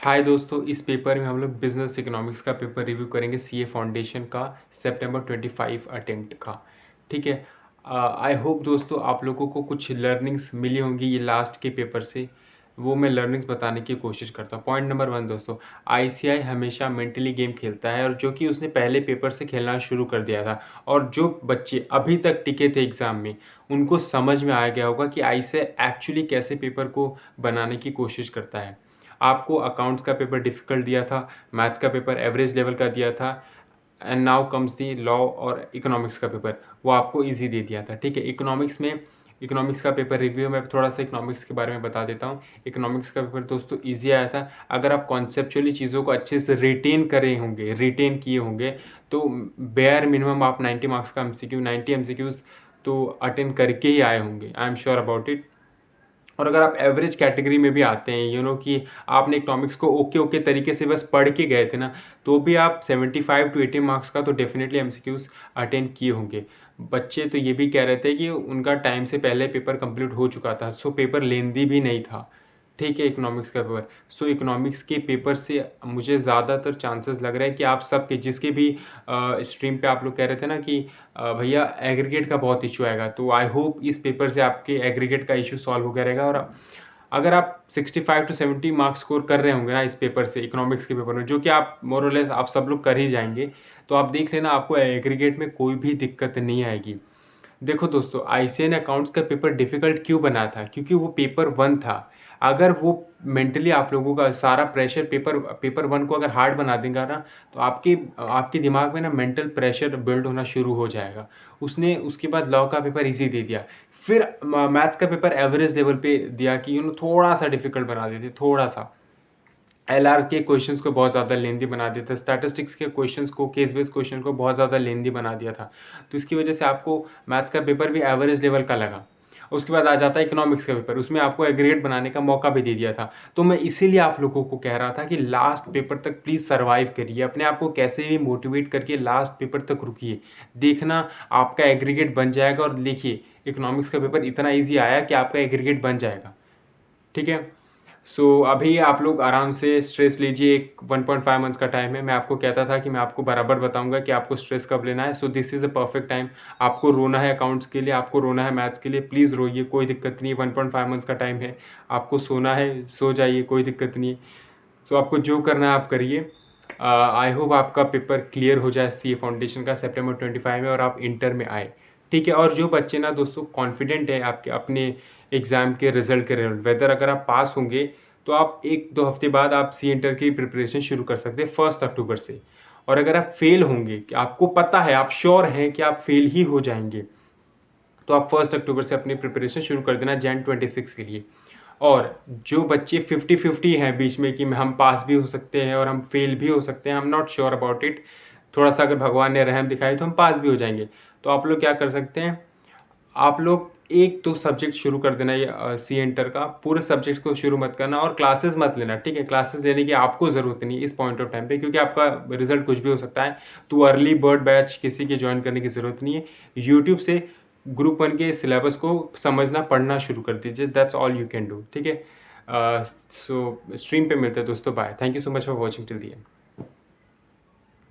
हाय दोस्तों, इस पेपर में हम लोग बिजनेस इकोनॉमिक्स का पेपर रिव्यू करेंगे सीए फाउंडेशन का सितंबर 25 अटेम्प्ट का। ठीक है। आई होप दोस्तों आप लोगों को कुछ लर्निंग्स मिली होंगी ये लास्ट के पेपर से। वो मैं लर्निंग्स बताने की कोशिश करता हूँ। पॉइंट नंबर 1 दोस्तों, आईसीआई हमेशा मेंटली गेम खेलता है, और जो कि उसने पहले पेपर से खेलना शुरू कर दिया था। और जो बच्चे अभी तक टिके थे एग्ज़ाम में, उनको समझ में आ गया होगा कि आईसीआई एक्चुअली कैसे पेपर को बनाने की कोशिश करता है। आपको अकाउंट्स का पेपर डिफ़िकल्ट दिया था, मैथ्स का पेपर एवरेज लेवल का दिया था, and now comes the law और इकोनॉमिक्स का पेपर, वो आपको इजी दे दिया था। ठीक है। इकोनॉमिक्स का पेपर रिव्यू में थोड़ा सा इकोनॉमिक्स के बारे में बता देता हूँ। इकोनॉमिक्स का पेपर दोस्तों इजी आया था। अगर आप कॉन्सेप्चुअली चीज़ों को अच्छे से रिटेन किए होंगे तो बेयर मिनिमम आप 90 मार्क्स का एमसीक्यू 90 एमसीक्यूज़ तो अटेंड करके ही आए होंगे। I am sure about it. और अगर आप एवरेज कैटेगरी में भी आते हैं, कि आपने इकोनॉमिक्स को ओके तरीके से बस पढ़ के गए थे ना, तो भी आप 75 टू 80 मार्क्स का तो डेफिनेटली एमसीक्यूज अटेंड किए होंगे। बच्चे तो ये भी कह रहे थे कि उनका टाइम से पहले पेपर कंप्लीट हो चुका था, सो पेपर लेंदी भी नहीं था। ठीक है। इकोनॉमिक्स का पेपर, सो इकोनॉमिक्स के पेपर से मुझे ज़्यादातर चांसेस लग रहा है कि आप सबके जिसके भी स्ट्रीम पे आप लोग कह रहे थे ना कि भैया एग्रीगेट का बहुत इशू आएगा, तो आई होप इस पेपर से आपके एग्रीगेट का इशू सॉल्व हो गया रहेगा। और अगर आप 65 टू 70 मार्क्स स्कोर कर रहे होंगे ना इस पेपर से, इकोनॉमिक्स के पेपर में, जो कि आप मोर और लेस आप सब लोग कर ही जाएंगे, तो आप देख लेना आपको एग्रीगेट में कोई भी दिक्कत नहीं आएगी। देखो दोस्तों, आईसीए ने अकाउंट्स का पेपर डिफ़िकल्ट क्यों बनाया था? क्योंकि वो पेपर 1 था। अगर वो मेंटली आप लोगों का सारा प्रेशर पेपर 1 को अगर हार्ड बना देगा ना, तो आपके दिमाग में ना मेंटल प्रेशर बिल्ड होना शुरू हो जाएगा। उसने उसके बाद लॉ का पेपर ईज़ी दे दिया। फिर मैथ्स का पेपर एवरेज लेवल पे दिया कि थोड़ा-सा डिफ़िकल्ट बना देते, थोड़ा-सा। एलआर के क्वेश्चंस को बहुत ज़्यादा लेंदी बना दिया था, स्टैटिस्टिक्स के क्वेश्चंस को, केस बेस्ड क्वेश्चन को बहुत ज़्यादा लेंदी बना दिया था। तो इसकी वजह से आपको मैथ्स का पेपर भी एवरेज लेवल का लगा। उसके बाद आ जाता है इकोनॉमिक्स का पेपर, उसमें आपको एग्रीगेट बनाने का मौका भी दे दिया था। तो मैं इसीलिए आप लोगों को कह रहा था कि लास्ट पेपर तक प्लीज़ सर्वाइव करिए, अपने आप को कैसे भी मोटिवेट करके लास्ट पेपर तक रुकिए। देखना आपका एग्रीगेट बन जाएगा, और देखिए इकोनॉमिक्स का पेपर इतना ईजी आया कि आपका एग्रीगेट बन जाएगा। ठीक है। सो अभी आप लोग आराम से स्ट्रेस लीजिए। 1.5 मंथ्स का टाइम है। मैं आपको कहता था कि मैं आपको बराबर बताऊंगा कि आपको स्ट्रेस कब लेना है। So this is a perfect time. आपको रोना है अकाउंट्स के लिए, आपको रोना है मैथ्स के लिए, प्लीज़ रोइए, कोई दिक्कत नहीं है। 1.5 मंथ्स का टाइम है। आपको सोना है, सो जाइए, कोई दिक्कत नहीं है। सो आपको जो करना है आप करिए। आई होप आपका पेपर क्लियर हो जाए सीए फाउंडेशन का सितंबर 25 में, और आप इंटर में आए। ठीक है। और जो बच्चे ना दोस्तों कॉन्फिडेंट है आपके अपने एग्ज़ाम के रिजल्ट के रिजल्ट, वेदर अगर आप पास होंगे तो आप 1-2 हफ्ते बाद आप सी इंटर की प्रिपरेशन शुरू कर सकते हैं 1 अक्टूबर से। और अगर आप फेल होंगे, कि आपको पता है, आप श्योर हैं कि आप फेल ही हो जाएंगे, तो आप 1 अक्टूबर से अपनी प्रिपरेशन शुरू कर देना जैन 26 के लिए। और जो बच्चे 50-50 हैं बीच में कि हम पास भी हो सकते हैं और हम फेल भी हो सकते हैं, I am not sure about it, थोड़ा सा अगर भगवान ने रहम दिखाई तो हम पास भी हो जाएंगे, तो आप लोग क्या कर सकते हैं, आप लोग 1-2 सब्जेक्ट शुरू कर देना। ये सी एंटर का पूरे सब्जेक्ट को शुरू मत करना, और क्लासेस मत लेना। ठीक है। क्लासेस लेने की आपको ज़रूरत नहीं इस पॉइंट ऑफ टाइम पे, क्योंकि आपका रिजल्ट कुछ भी हो सकता है। तो अर्ली बर्ड बैच किसी के ज्वाइन करने की ज़रूरत नहीं है। यूट्यूब से ग्रुप 1 के सिलेबस को समझना, पढ़ना शुरू कर दीजिए। That's all you can do. ठीक है। सो स्ट्रीम पे मिलते हैं दोस्तों। Bye. Thank you so much for watching till the and.